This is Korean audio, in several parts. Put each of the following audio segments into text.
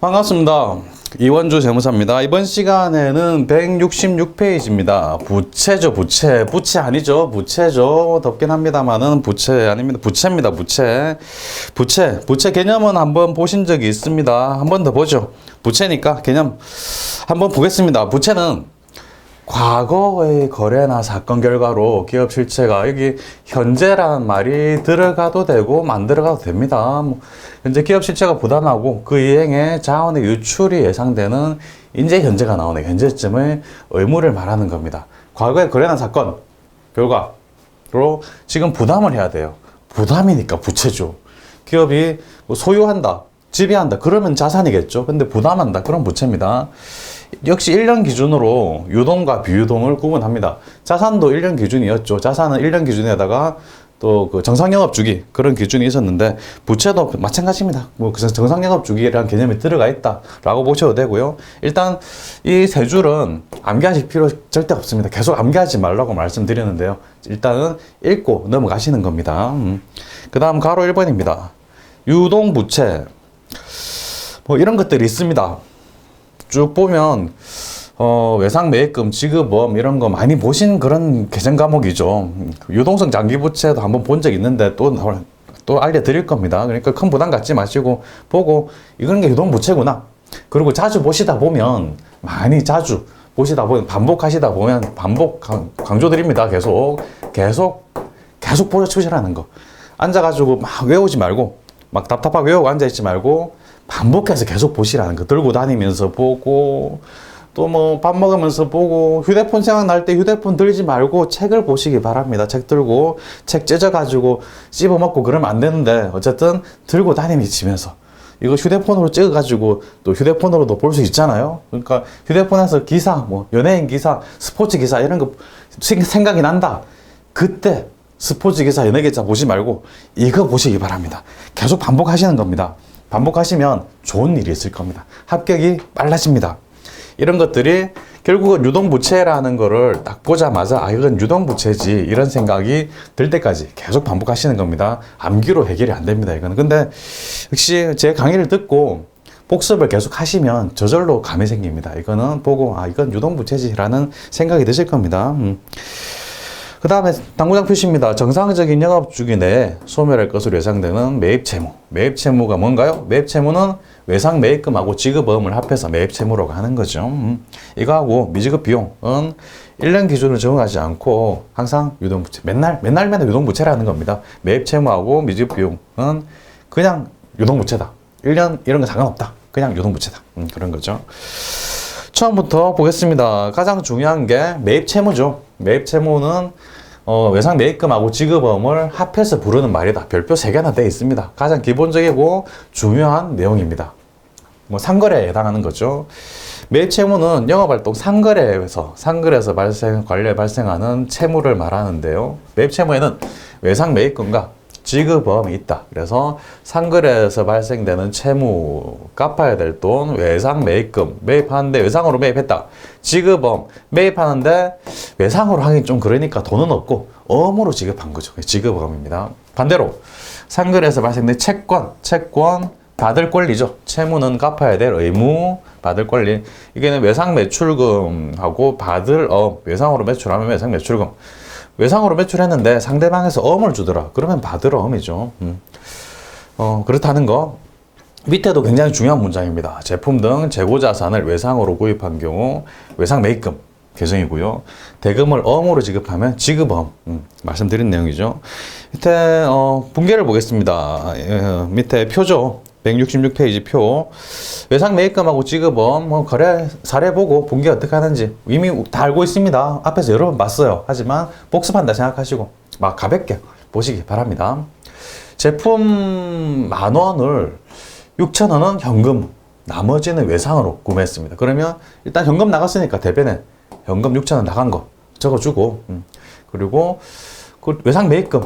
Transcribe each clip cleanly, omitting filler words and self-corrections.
반갑습니다. 이원주 재무사입니다. 이번 시간에는 166페이지입니다. 부채죠, 부채. 부채 아니죠, 부채죠. 덥긴 합니다만은 부채 아닙니다. 부채입니다, 부채. 부채 개념은 한번 보신 적이 있습니다. 한 번 더 보죠. 부채니까 개념 한번 보겠습니다. 부채는 과거의 거래나 사건 결과로 기업 실체가 여기 현재란 말이 들어가도 되고 안 들어가도 됩니다. 현재 기업 실체가 부담하고 그 이행의 자원의 유출이 예상되는 이제 현재가 나오네. 현재쯤의 의무를 말하는 겁니다. 과거의 거래나 사건 결과로 지금 부담을 해야 돼요. 부담이니까 부채죠. 기업이 뭐 소유한다, 지배한다 그러면 자산이겠죠. 근데 부담한다 그럼 부채입니다. 역시 1년 기준으로 유동과 비유동을 구분합니다. 자산도 1년 기준이었죠. 자산은 1년 기준에다가 또 그 정상영업 주기 그런 기준이 있었는데 부채도 마찬가지입니다. 뭐 정상영업 주기라는 개념이 들어가 있다라고 보셔도 되고요. 일단 이 세 줄은 암기하실 필요 절대 없습니다. 계속 암기하지 말라고 말씀드리는데요. 일단은 읽고 넘어가시는 겁니다. 그 다음 가로 1번입니다. 유동부채 뭐 이런 것들이 있습니다. 쭉 보면 외상매입금, 지급보험 이런 거 많이 보신 그런 개정 과목이죠. 유동성 장기부채도 한번 본 적 있는데 또 알려드릴 겁니다. 그러니까 큰 부담 갖지 마시고 보고 이런 게 유동부채구나. 그리고 자주 보시다 보면 많이 자주 보시다 보면 반복하시다 보면 반복 강조드립니다. 계속 보여주시라는 거. 앉아가지고 막 외우지 말고 막 답답하게 외우고 앉아있지 말고 반복해서 계속 보시라는 거. 들고 다니면서 보고 또 뭐 밥 먹으면서 보고 휴대폰 생각날 때 휴대폰 들지 말고 책을 보시기 바랍니다. 책 들고 책 찢어가지고 씹어먹고 그러면 안 되는데 어쨌든 들고 다니면서 이거 휴대폰으로 찍어가지고 또 휴대폰으로도 볼 수 있잖아요. 그러니까 휴대폰에서 기사 뭐 연예인 기사 스포츠 기사 이런 거 생각이 난다. 그때 스포츠 기사 연예 기사 보지 말고 이거 보시기 바랍니다. 계속 반복하시는 겁니다. 반복하시면 좋은 일이 있을 겁니다. 합격이 빨라집니다. 이런 것들이 결국은 유동부채라는 거를 딱 보자마자 아 이건 유동부채지 이런 생각이 들 때까지 계속 반복하시는 겁니다. 암기로 해결이 안 됩니다. 이거는. 근데 역시 제 강의를 듣고 복습을 계속 하시면 저절로 감이 생깁니다. 이거는 보고 아 이건 유동부채지라는 생각이 드실 겁니다. 그 다음에 당구장 표시입니다. 정상적인 영업주기 내에 소멸할 것으로 예상되는 매입채무. 매입채무가 뭔가요? 매입채무는 외상매입금하고 지급보험을 합해서 매입채무라고 하는 거죠. 이거하고 미지급 비용은 1년 기준으로 적용하지 않고 항상 유동부채. 맨날 유동부채라는 겁니다. 매입채무하고 미지급 비용은 그냥 유동부채다. 1년 이런 거 상관없다. 그냥 유동부채다. 그런 거죠. 처음부터 보겠습니다. 가장 중요한 게 매입채무죠. 매입채무는 외상매입금하고 지급보험을 합해서 부르는 말이다. 별표 3개나 되어 있습니다. 가장 기본적이고 중요한 내용입니다. 뭐 상거래에 해당하는 거죠. 매입채무는 영업활동 상거래에서 관리에 발생하는 채무를 말하는데요. 매입채무에는 외상매입금과 지급보험이 있다. 그래서 상거래에서 발생되는 채무, 갚아야 될 돈, 외상매입금, 매입하는데 외상으로 매입했다. 지급보험, 매입하는데 외상으로 하긴 좀 그러니까 돈은 없고 어음으로 지급한 거죠. 지급보험입니다. 반대로 상거래에서 발생된 채권 받을 권리죠. 채무는 갚아야 될 의무, 받을 권리. 이게 외상매출금하고 받을 외상으로 매출하면 외상매출금. 외상으로 매출했는데 상대방에서 어음을 주더라. 그러면 받을 어음이죠. 그렇다는 거. 밑에도 굉장히 중요한 문장입니다. 제품 등 재고자산을 외상으로 구입한 경우 외상매입금 개정이고요. 대금을 어음으로 지급하면 지급어음. 말씀드린 내용이죠. 밑에 분계를 보겠습니다. 밑에 표죠. 166페이지 표. 외상매입금하고 지급보험 거래 사례 보고 분계 어떻게 하는지 이미 다 알고 있습니다. 앞에서 여러 번 봤어요. 하지만 복습한다 생각하시고 막 가볍게 보시기 바랍니다. 제품 10,000원을 6,000원은 현금, 나머지는 외상으로 구매했습니다. 그러면 일단 현금 나갔으니까 대변에 현금 6,000원 나간 거 적어주고 그리고 그 외상매입금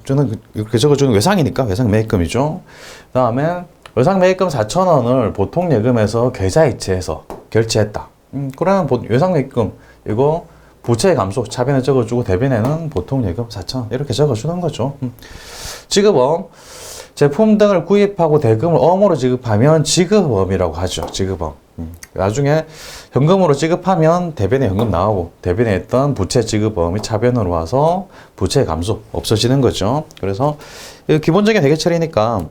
저는 이렇게 적어주는 외상이니까 외상매입금이죠. 그 다음에 외상매입금 4,000원을 보통예금에서 계좌이체해서 결제했다. 그러면 외상매입금 이거 부채 감소 차변에 적어주고 대변에는 보통예금 4,000원 이렇게 적어주는 거죠. 지급보험 제품 등을 구입하고 대금을 어음으로 지급하면 지급어음이라고 하죠. 지급어음. 나중에 현금으로 지급하면 대변에 현금 나오고 대변에 있던 부채 지급어음이 차변으로 와서 부채 감소 없어지는 거죠. 그래서 기본적인 회계 처리니까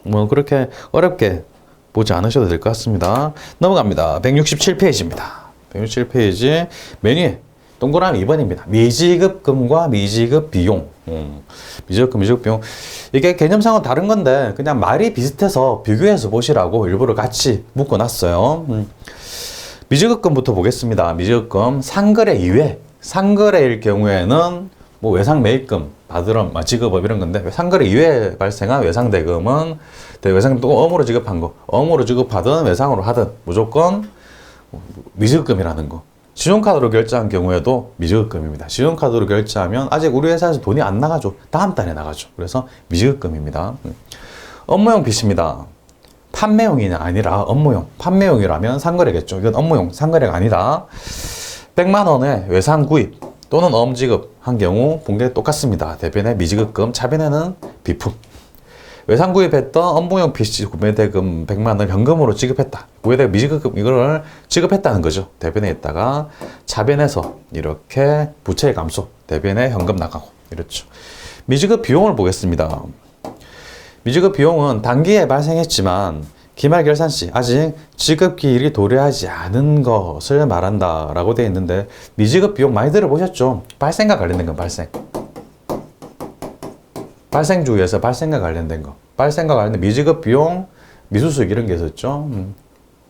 뭐 그렇게 어렵게 보지 않으셔도 될 것 같습니다. 넘어갑니다. 167페이지입니다. 167페이지 메뉴에 동그라미 2번입니다. 미지급금과 미지급 비용. 미지급금, 미지급 비용. 이게 개념상은 다른 건데 그냥 말이 비슷해서 비교해서 보시라고 일부러 같이 묶어놨어요. 미지급금부터 보겠습니다. 미지급금 상거래 이외. 상거래일 경우에는 뭐 외상 매입금 받으러 지급업 이런 건데 상거래 이외에 발생한 외상대금은 외상도 어음으로 지급한 거, 어음으로 지급하든 외상으로 하든 무조건 미지급금이라는 거. 신용카드로 결제한 경우에도 미지급금입니다. 신용카드로 결제하면 아직 우리 회사에서 돈이 안 나가죠. 다음 달에 나가죠. 그래서 미지급금입니다. 업무용 빚입니다. 판매용이 아니라 업무용. 판매용이라면 상거래겠죠. 이건 업무용, 상거래가 아니다. 100만 원의 외상 구입 또는 어음 지급한 경우 본게 똑같습니다. 대변에 미지급금, 차변에는 비품. 외상 구입했던 업무용 PC 구매대금 100만 원을 현금으로 지급했다. 구매대금 미지급금 이걸 지급했다는 거죠. 대변에 있다가 차변에서 이렇게 부채 감소, 대변에 현금 나가고 이렇죠. 미지급 비용을 보겠습니다. 미지급 비용은 단기에 발생했지만 기말 결산 시 아직 지급기일이 도래하지 않은 것을 말한다라고 되어 있는데 미지급 비용 많이 들어보셨죠? 발생과 관련된 건 발생. 발생주의에서 발생과 관련된 거. 발생과 관련된 미지급 비용, 미수수익 이런 게 있었죠.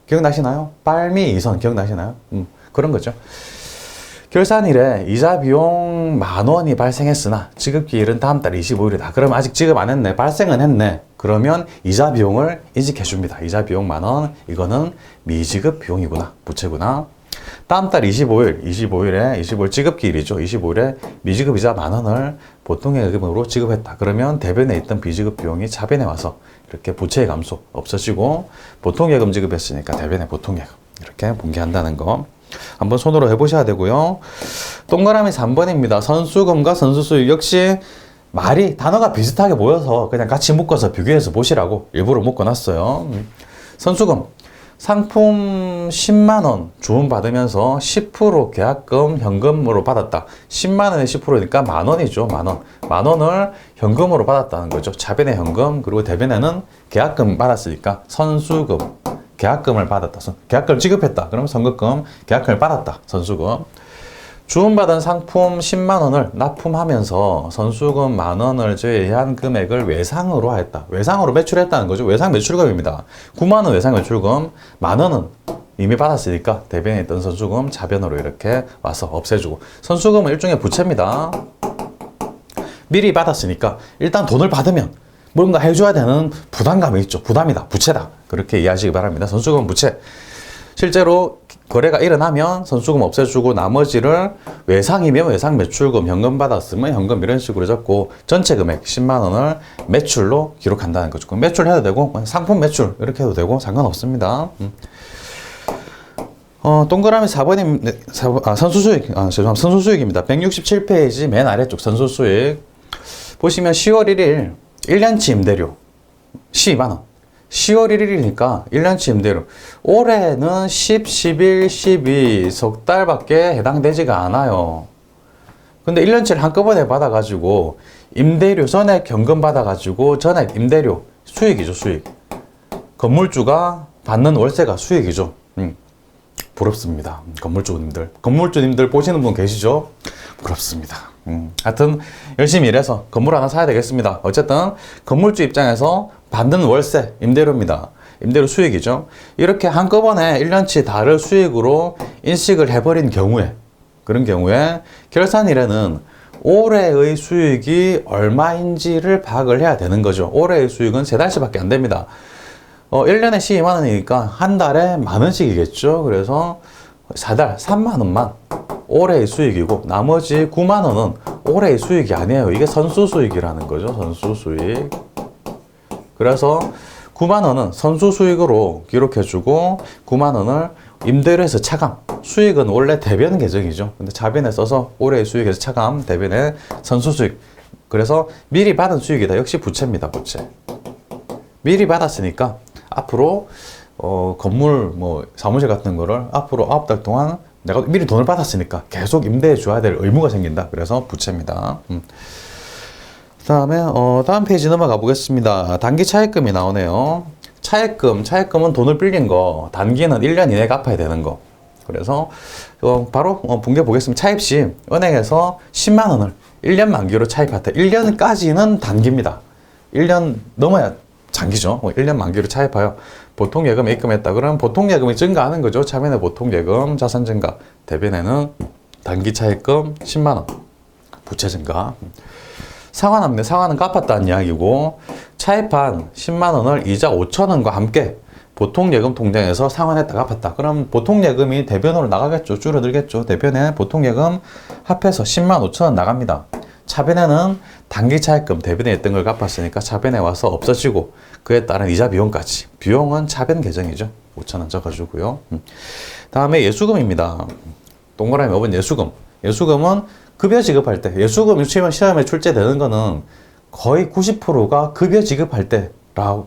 기억나시나요? 빨미 이선 기억나시나요? 그런 거죠. 결산일에 이자 비용 10,000원이 발생했으나 지급기일은 다음 달 25일이다. 그럼 아직 지급 안 했네. 발생은 했네. 그러면 이자 비용을 인식해 줍니다. 이자 비용 10,000원. 이거는 미지급 비용이구나. 부채구나. 다음 달 25일 지급기일이죠. 25일에 미지급 이자 10,000원을 보통예금으로 지급했다. 그러면 대변에 있던 비지급 비용이 차변에 와서 이렇게 부채 감소 없어지고 보통예금 지급했으니까 대변에 보통예금 이렇게 분기한다는 거 한번 손으로 해보셔야 되고요. 동그라미 3번입니다. 선수금과 선수수익 역시 말이 단어가 비슷하게 보여서 그냥 같이 묶어서 비교해서 보시라고 일부러 묶어놨어요. 선수금 상품 10만 원 주문받으면서 10% 계약금 현금으로 받았다. 10만 원에 10%니까 만 원이죠. 만 원. 만 원을 현금으로 받았다는 거죠. 차변에 현금 그리고 대변에는 계약금 받았으니까 선수금. 계약금을 받았다. 계약금을 지급했다. 그러면 선급금, 계약금을 받았다. 선수금. 주문받은 상품 10만 원을 납품하면서 선수금 10,000원을 제외한 금액을 외상으로 하였다. 외상으로 매출했다는 거죠. 외상 매출금입니다. 9만 원 외상 매출금, 10,000원은 이미 받았으니까 대변에 있던 선수금 차변으로 이렇게 와서 없애주고. 선수금은 일종의 부채입니다. 미리 받았으니까 일단 돈을 받으면 뭔가 해줘야 되는 부담감이 있죠. 부담이다. 부채다. 그렇게 이해하시기 바랍니다. 선수금 부채. 실제로 거래가 일어나면 선수금 없애주고 나머지를 외상이면 외상 매출금, 현금 받았으면 현금 이런 식으로 잡고 전체 금액 10만 원을 매출로 기록한다는 거죠. 그럼 매출 해도 되고 상품 매출 이렇게 해도 되고 상관없습니다. 동그라미 4번이 선수수익입니다. 167페이지 맨 아래쪽 선수수익 보시면 10월 1일 1년치 임대료 12만 원. 10월 1일이니까 1년치 임대료. 올해는 10, 11, 12 석 달밖에 해당되지가 않아요. 근데 1년치를 한꺼번에 받아가지고 임대료 전액 현금 받아가지고 전액 임대료 수익이죠. 수익. 건물주가 받는 월세가 수익이죠. 부럽습니다. 건물주님들 보시는 분 계시죠? 부럽습니다. 하여튼 열심히 일해서 건물 하나 사야 되겠습니다. 어쨌든 건물주 입장에서 받는 월세, 임대료입니다. 임대료 수익이죠. 이렇게 한꺼번에 1년치 다를 수익으로 인식을 해버린 경우에 그런 경우에 결산일에는 올해의 수익이 얼마인지를 파악을 해야 되는 거죠. 올해의 수익은 3달치밖에 안 됩니다. 1년에 12만 원이니까 한 달에 만 원씩이겠죠. 그래서 4달 3만 원만 올해의 수익이고 나머지 9만 원은 올해의 수익이 아니에요. 이게 선수 수익이라는 거죠. 선수 수익. 그래서 9만 원은 선수 수익으로 기록해주고 9만 원을 임대료에서 차감. 수익은 원래 대변 계정이죠. 근데 자변에 써서 올해의 수익에서 차감, 대변에 선수 수익. 그래서 미리 받은 수익이다. 역시 부채입니다. 부채. 미리 받았으니까 앞으로 건물 뭐 사무실 같은 거를 앞으로 9달 동안 내가 미리 돈을 받았으니까 계속 임대해 줘야 될 의무가 생긴다. 그래서 부채입니다. 그다음에 다음 페이지 넘어가 보겠습니다. 단기 차입금이 나오네요. 차입금은 돈을 빌린 거, 단기는 1년 이내에 갚아야 되는 거. 그래서 바로 분개 보겠습니다. 차입 시 은행에서 10만 원을 1년 만기로 차입할 때 1년까지는 단기입니다. 1년 넘어야 장기죠. 1년 만기로 차입하여 보통예금에 입금했다. 그러면 보통예금이 증가하는 거죠. 차변의 보통예금, 자산 증가. 대변에는 단기 차입금 10만 원, 부채 증가. 상환합니다. 상환은 갚았다는 이야기고 차입한 10만 원을 이자 5천 원과 함께 보통예금 통장에서 상환했다 갚았다. 그럼 보통예금이 대변으로 나가겠죠. 줄어들겠죠. 대변에 보통예금 합해서 10만 5천 원 나갑니다. 차변에는 단기 차입금 대변에 있던 걸 갚았으니까 차변에 와서 없어지고 그에 따른 이자 비용까지. 비용은 차변 계정이죠. 5천 원 적어주고요. 다음에 예수금입니다. 동그라미 5번 예수금. 예수금은 급여 지급할 때, 예수금 유치원 시험에 출제되는 거는 거의 90%가 급여 지급할 때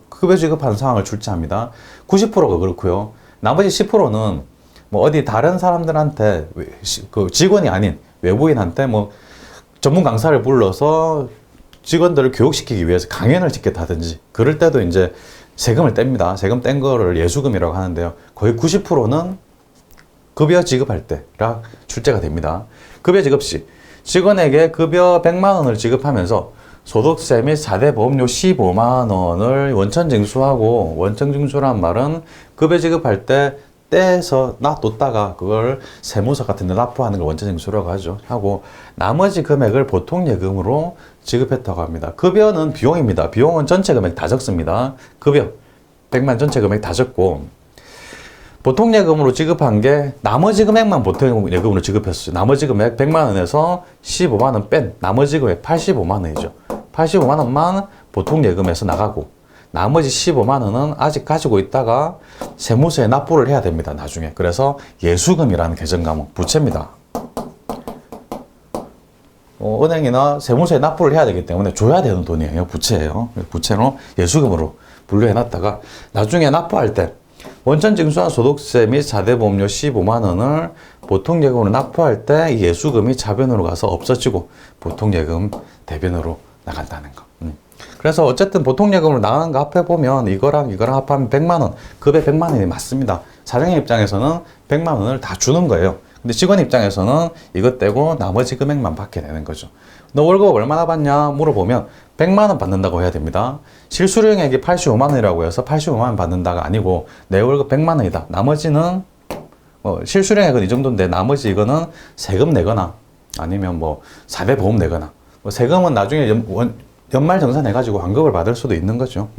급여 지급하는 상황을 출제합니다. 90%가 그렇고요. 나머지 10%는 뭐 어디 다른 사람들한테 그 직원이 아닌 외부인한테 뭐 전문 강사를 불러서 직원들을 교육시키기 위해서 강연을 짓겠다든지 그럴 때도 이제 세금을 뗍니다. 세금 뗀 거를 예수금이라고 하는데요. 거의 90%는 급여 지급할 때라 출제가 됩니다. 급여 지급 시 직원에게 급여 100만 원을 지급하면서 소득세 및 4대 보험료 15만 원을 원천 징수하고, 원천 징수란 말은 급여 지급할 때 떼서 놔뒀다가 그걸 세무서 같은 데 납부하는 걸 원천 징수라고 하고 나머지 금액을 보통 예금으로 지급했다고 합니다. 급여는 비용입니다. 비용은 전체 금액 다 적습니다. 급여 100만 전체 금액 다 적고 보통 예금으로 지급한 게 나머지 금액만 보통 예금으로 지급했어요. 나머지 금액 100만 원에서 15만 원 뺀 나머지 금액 85만 원이죠. 85만 원만 보통 예금에서 나가고 나머지 15만 원은 아직 가지고 있다가 세무서에 납부를 해야 됩니다. 나중에. 그래서 예수금이라는 계정 과목 부채입니다. 은행이나 세무서에 납부를 해야 되기 때문에 줘야 되는 돈이에요. 부채예요. 부채로 예수금으로 분류해놨다가 나중에 납부할 때 원천 징수한 소득세 및 4대 보험료 15만 원을 보통 예금으로 납부할 때 이 예수금이 차변으로 가서 없어지고 보통 예금 대변으로 나간다는 거. 그래서 어쨌든 보통 예금으로 나가는 거 합해보면 이거랑 합하면 100만 원, 급여 100만 원이 맞습니다. 사장님 입장에서는 100만 원을 다 주는 거예요. 근데 직원 입장에서는 이것 떼고 나머지 금액만 받게 되는 거죠. 너 월급 얼마나 받냐 물어보면 100만 원 받는다고 해야 됩니다. 실수령액이 85만 원이라고 해서 85만 원 받는다가 아니고 내 월급 100만 원이다. 나머지는 실수령액은 이 정도인데 나머지 이거는 세금 내거나 아니면 뭐 4대 보험 내거나 세금은 나중에 연말 정산해가지고 환급을 받을 수도 있는 거죠.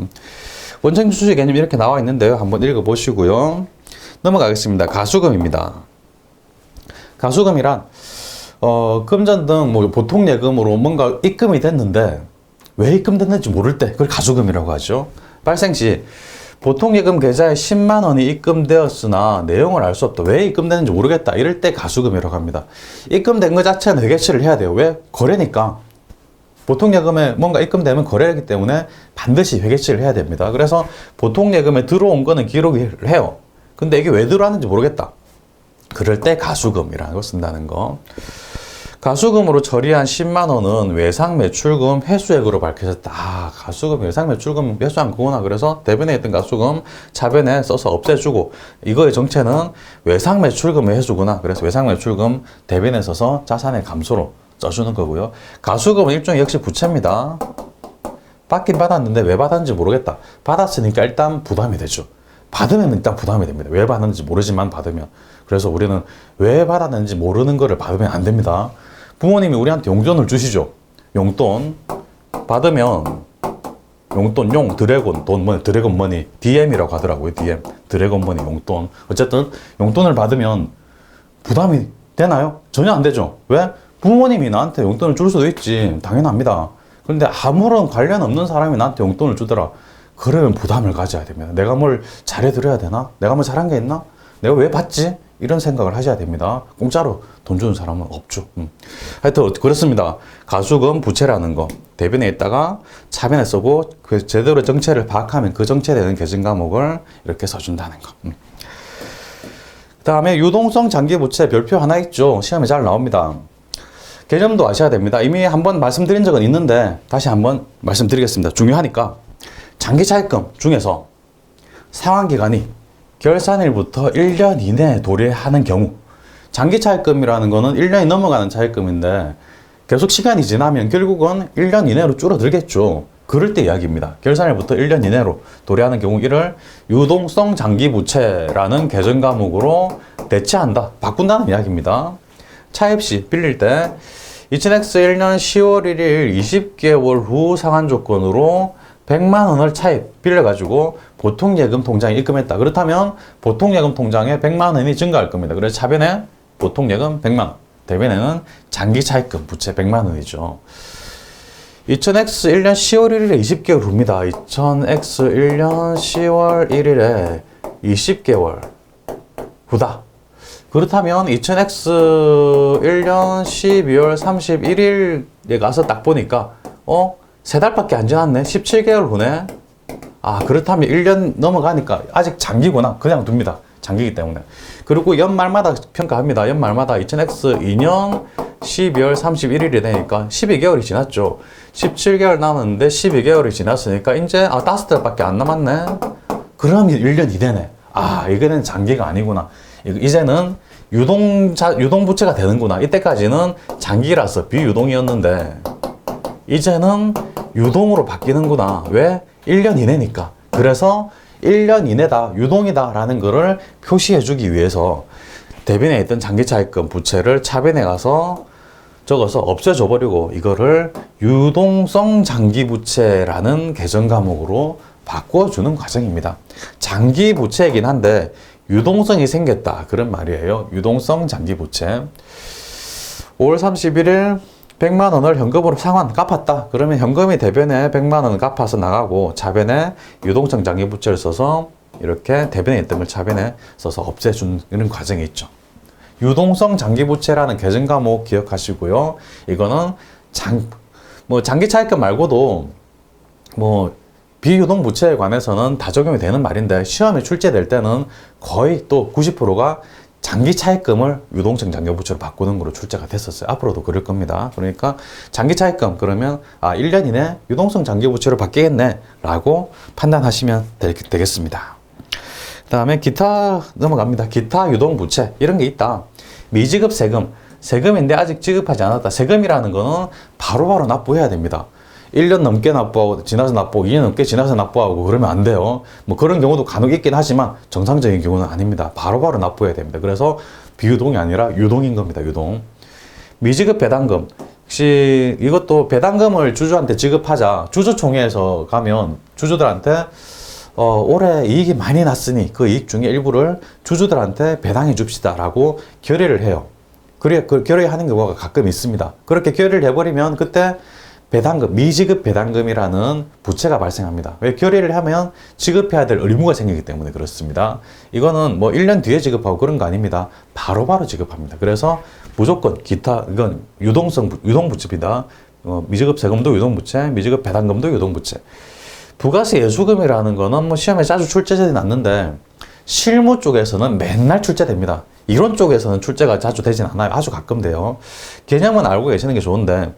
원천 징수 개념이 이렇게 나와 있는데요. 한번 읽어보시고요. 넘어가겠습니다. 가수금입니다. 가수금이란 금전 등 뭐 보통 예금으로 뭔가 입금이 됐는데 왜 입금됐는지 모를 때 그걸 가수금이라고 하죠. 발생 시 보통 예금 계좌에 10만 원이 입금되었으나 내용을 알 수 없다. 왜 입금됐는지 모르겠다. 이럴 때 가수금이라고 합니다. 입금된 것 자체는 회계치를 해야 돼요. 왜? 거래니까. 보통 예금에 뭔가 입금되면 거래이기 때문에 반드시 회계치를 해야 됩니다. 그래서 보통 예금에 들어온 거는 기록을 해요. 근데 이게 왜 들어왔는지 모르겠다. 그럴 때 가수금이라는 걸 쓴다는 거. 가수금으로 처리한 10만 원은 외상 매출금 회수액으로 밝혀졌다. 아, 가수금, 외상 매출금 회수한 거구나. 그래서 대변에 있던 가수금 차변에 써서 없애주고 이거의 정체는 외상 매출금의 회수구나. 그래서 외상 매출금 대변에 써서 자산의 감소로 써주는 거고요. 가수금은 일종의 역시 부채입니다. 받긴 받았는데 왜 받았는지 모르겠다. 받았으니까 일단 부담이 되죠. 받으면 일단 부담이 됩니다. 왜 받았는지 모르지만 받으면. 그래서 우리는 왜 받았는지 모르는 거를 받으면 안 됩니다. 부모님이 우리한테 용돈을 주시죠. 용돈 받으면 용돈, 드래곤, 돈, 머니, 드래곤 머니, DM이라고 하더라고요. DM, 드래곤 머니, 용돈. 어쨌든 용돈을 받으면 부담이 되나요? 전혀 안 되죠. 왜? 부모님이 나한테 용돈을 줄 수도 있지. 당연합니다. 그런데 아무런 관련 없는 사람이 나한테 용돈을 주더라. 그러면 부담을 가져야 됩니다. 내가 뭘 잘해드려야 되나? 내가 뭐 잘한 게 있나? 내가 왜 받지? 이런 생각을 하셔야 됩니다. 공짜로 돈 주는 사람은 없죠. 하여튼 그렇습니다. 가수금 부채라는 거 대변에 있다가 차변에 쓰고 그 제대로 정체를 파악하면 그 정체에 대한 계정 과목을 이렇게 써준다는 거. 그 다음에 유동성 장기 부채 별표 하나 있죠. 시험에 잘 나옵니다. 개념도 아셔야 됩니다. 이미 한번 말씀드린 적은 있는데 다시 한번 말씀드리겠습니다. 중요하니까. 장기 차입금 중에서 상환기간이 결산일부터 1년 이내에 도래하는 경우, 장기 차입금이라는 거는 1년이 넘어가는 차입금인데 계속 시간이 지나면 결국은 1년 이내로 줄어들겠죠. 그럴 때 이야기입니다. 결산일부터 1년 이내로 도래하는 경우 이를 유동성 장기 부채라는 계정 과목으로 대체한다, 바꾼다는 이야기입니다. 차입 시 빌릴 때 2000X 1년 10월 1일 20개월 후 상환 조건으로 100만 원을 차입 빌려가지고 보통예금 통장에 입금했다. 그렇다면 보통예금 통장에 100만 원이 증가할 겁니다. 그래서 차변에 보통예금 100만 원, 대변에는 장기 차입금 부채 100만 원이죠. 2000X 1년 10월 1일에 20개월 후입니다. 2000X 1년 10월 1일에 20개월 후다. 그렇다면 2000X 1년 12월 31일에 가서 딱 보니까 3달밖에 안 지났네. 17개월 후네. 아, 그렇다면 1년 넘어가니까 아직 장기구나. 그냥 둡니다. 장기이기 때문에. 그리고 연말마다 평가합니다. 연말마다 2000X 2년 12월 31일이 되니까 12개월이 지났죠. 17개월 남았는데 12개월이 지났으니까 이제 5달밖에 안 남았네. 그럼 1년 이내네. 아, 이거는 장기가 아니구나. 이제는 유동부채가 되는구나. 이때까지는 장기라서 비유동이었는데 이제는 유동으로 바뀌는구나. 왜? 1년 이내니까. 그래서 1년 이내다, 유동이다 라는 거를 표시해 주기 위해서 대변에 있던 장기차입금 부채를 차변에 가서 적어서 없애줘 버리고 이거를 유동성 장기부채라는 계정 과목으로 바꿔주는 과정입니다. 장기부채이긴 한데 유동성이 생겼다, 그런 말이에요. 유동성 장기부채. 5월 31일 100만 원을 현금으로 상환 갚았다. 그러면 현금이 대변에 100만 원을 갚아서 나가고 차변에 유동성 장기부채를 써서 이렇게 대변에 있던 걸 차변에 써서 없애주는 이런 과정이 있죠. 유동성 장기부채라는 계정 과목 기억하시고요. 이거는 장기 차입금 말고도 비유동 부채에 관해서는 다 적용이 되는 말인데 시험에 출제될 때는 거의 또 90%가 장기 차입금을 유동성 장기부채로 바꾸는 거로 출제가 됐었어요. 앞으로도 그럴 겁니다. 그러니까 장기 차입금 그러면 1년 이내 유동성 장기부채로 바뀌겠네 라고 판단하시면 되겠습니다. 그 다음에 기타 넘어갑니다. 기타 유동부채 이런 게 있다. 미지급 세금인데 아직 지급하지 않았다. 세금이라는 거는 바로바로 납부해야 됩니다. 1년 넘게 납부하고 지나서 납부하고 2년 넘게 지나서 납부하고 그러면 안 돼요. 그런 경우도 간혹 있긴 하지만 정상적인 경우는 아닙니다. 바로바로 납부해야 됩니다. 그래서 비유동이 아니라 유동인 겁니다. 유동. 미지급 배당금. 혹시 이것도 배당금을 주주한테 지급하자. 주주총회에서 가면 주주들한테 올해 이익이 많이 났으니 그 이익 중에 일부를 주주들한테 배당해 줍시다 라고 결의를 해요. 그 결의하는 경우가 가끔 있습니다. 그렇게 결의를 해버리면 그때 배당금, 미지급 배당금이라는 부채가 발생합니다. 왜? 결의를 하면 지급해야 될 의무가 생기기 때문에 그렇습니다. 이거는 1년 뒤에 지급하고 그런 거 아닙니다. 바로바로 지급합니다. 그래서 무조건 이건 유동부채입니다. 미지급 세금도 유동부채, 미지급 배당금도 유동부채. 부가세 예수금이라는 거는 시험에 자주 출제되진 않는데 실무 쪽에서는 맨날 출제됩니다. 이론 쪽에서는 출제가 자주 되진 않아요. 아주 가끔 돼요. 개념은 알고 계시는 게 좋은데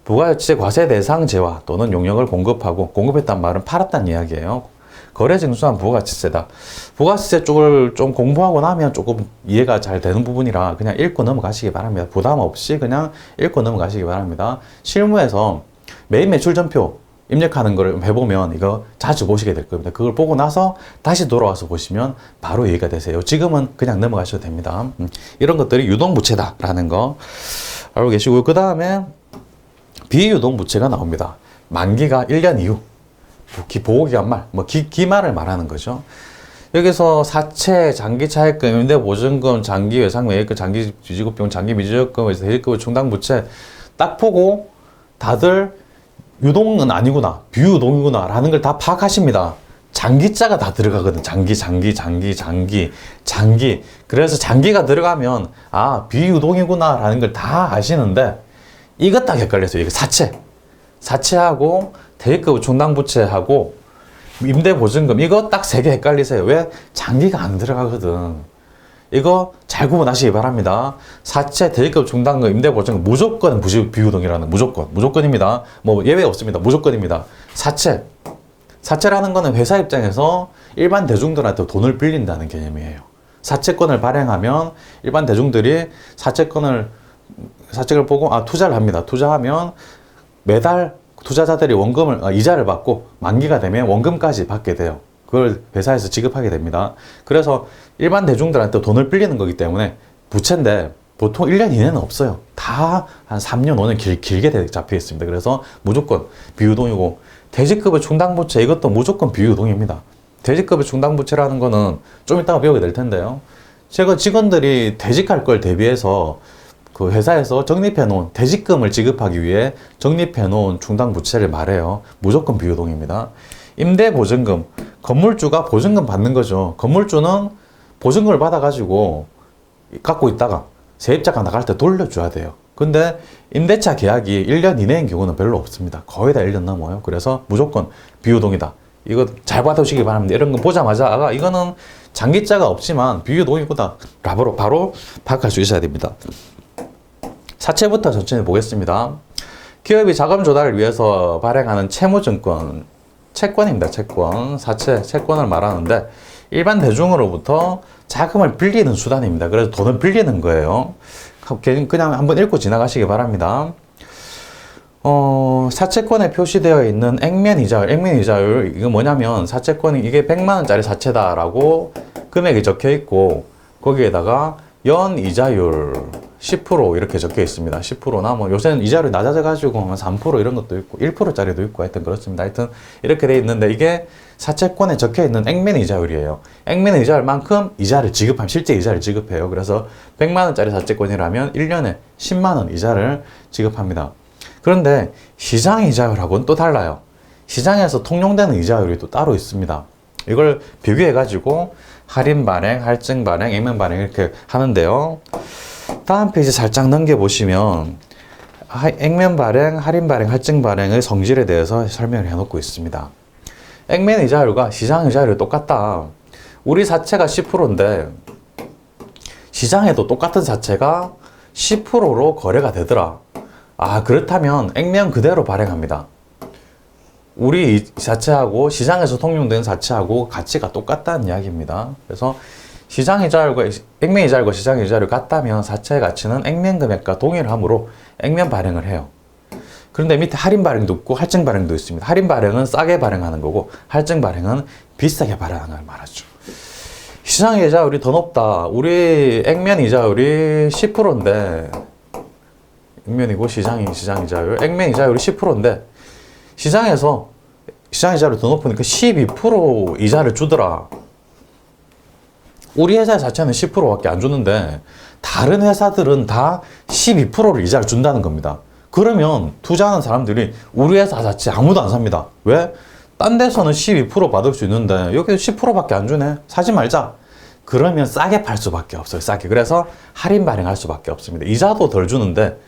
부가세 과세 대상 재화 또는 용역을 공급했단 말은 팔았다는 이야기예요. 거래 징수한 부가세다. 부가세 쪽을 좀 공부하고 나면 조금 이해가 잘 되는 부분이라 그냥 읽고 넘어가시기 바랍니다. 부담 없이 그냥 읽고 넘어가시기 바랍니다. 실무에서 매입 매출 전표 입력하는 걸 해보면 이거 자주 보시게 될 겁니다. 그걸 보고 나서 다시 돌아와서 보시면 바로 이해가 되세요. 지금은 그냥 넘어가셔도 됩니다. 이런 것들이 유동부채다라는 거 알고 계시고요. 그 다음에 비유동부채가 나옵니다. 만기가 1년 이후, 보호기간 말, 기말을 말하는 거죠. 여기서 사채, 장기 차입금, 임대보증금, 장기 외상매입금, 장기 지급비용, 장기 미지급금에서 대리급의 충당부채 딱 보고 다들 유동은 아니구나, 비유동이구나 라는 걸 다 파악하십니다. 장기자가 다 들어가거든. 장기. 그래서 장기가 들어가면 아, 비유동이구나 라는 걸 다 아시는데 이것 딱 헷갈렸어요. 이게 사채하고 대입급 충당부채하고 임대보증금 이거 딱 세 개 헷갈리세요. 왜? 장기가 안 들어가거든. 이거 잘 구분하시기 바랍니다. 사채, 대입급 충당금, 임대보증금 무조건 비유동이라는 무조건입니다. 뭐 예외 없습니다. 무조건입니다. 사채라는 거는 회사 입장에서 일반 대중들한테 돈을 빌린다는 개념이에요. 사채권을 발행하면 일반 대중들이 사채를 보고 투자를 합니다. 투자하면 매달 투자자들이 이자를 받고 만기가 되면 원금까지 받게 돼요. 그걸 회사에서 지급하게 됩니다. 그래서 일반 대중들한테 돈을 빌리는 거기 때문에 부채인데 보통 1년 이내는 없어요. 다 한 3년, 5년 길게 잡혀 있습니다. 그래서 무조건 비유동이고 대지급의 충당부채 이것도 무조건 비유동입니다. 대지급의 충당부채라는 거는 좀 이따가 배우게 될 텐데요. 제가 직원들이 퇴직할 걸 대비해서 그 회사에서 적립해 놓은 대지금을 지급하기 위해 적립해 놓은 충당부채를 말해요. 무조건 비유동입니다. 임대보증금, 건물주가 보증금 받는 거죠. 건물주는 보증금을 받아가지고 갖고 있다가 세입자가 나갈 때 돌려줘야 돼요. 근데 임대차 계약이 1년 이내인 경우는 별로 없습니다. 거의 다 1년 넘어요. 그래서 무조건 비유동이다. 이거 잘 받아주시기 바랍니다. 이런 거 보자마자 이거는 장기자가 없지만 비유동이구나. 바로 파악할 수 있어야 됩니다. 사채부터 천천히 보겠습니다. 기업이 자금 조달을 위해서 발행하는 채무증권, 채권입니다. 채권을 말하는데 일반 대중으로부터 자금을 빌리는 수단입니다. 그래서 돈을 빌리는 거예요. 그냥 한번 읽고 지나가시기 바랍니다. 사채권에 표시되어 있는 액면이자율, 이거 뭐냐면 사채권이 이게 100만 원짜리 사채다라고 금액이 적혀 있고 거기에다가 연이자율 10% 이렇게 적혀 있습니다. 10%나 뭐 요새는 이자율이 낮아져가지고 3% 이런 것도 있고 1%짜리도 있고 하여튼 그렇습니다. 하여튼 이렇게 돼 있는데 이게 사채권에 적혀 있는 액면 이자율이에요. 액면 이자율만큼 실제 이자를 지급해요. 그래서 100만 원짜리 사채권이라면 1년에 10만 원 이자를 지급합니다. 그런데 시장 이자율하고는 또 달라요. 시장에서 통용되는 이자율이 또 따로 있습니다. 이걸 비교해가지고 할인 발행, 할증 발행, 액면 발행 이렇게 하는데요. 다음 페이지 살짝 넘겨보시면 액면 발행, 할인 발행, 할증 발행의 성질에 대해서 설명을 해놓고 있습니다. 액면 이자율과 시장 이자율이 똑같다. 우리 사채가 10%인데 시장에도 똑같은 사채가 10%로 거래가 되더라. 그렇다면 액면 그대로 발행합니다. 우리 사채하고 시장에서 통용되는 사채하고 가치가 똑같다는 이야기입니다. 그래서 액면 이자율과 시장 이자율이 같다면 사채의 가치는 액면 금액과 동일하므로 액면 발행을 해요. 그런데 밑에 할인 발행도 있고 할증 발행도 있습니다. 할인 발행은 싸게 발행하는 거고 할증 발행은 비싸게 발행하는 걸 말하죠. 시장 이자율이 더 높다. 우리 액면 이자율이 10%인데 액면이고 시장 이자율, 액면 이자율이 10%인데 시장에서 시장 이자율이 더 높으니까 12% 이자를 주더라. 우리 회사의 자체는 10%밖에 안 주는데 다른 회사들은 다 12%를 이자를 준다는 겁니다. 그러면 투자하는 사람들이 우리 회사 자체 아무도 안 삽니다. 왜? 딴 데서는 12% 받을 수 있는데 여기도 10%밖에 안 주네. 사지 말자. 그러면 싸게 팔 수밖에 없어요. 싸게. 그래서 할인 발행할 수밖에 없습니다. 이자도 덜 주는데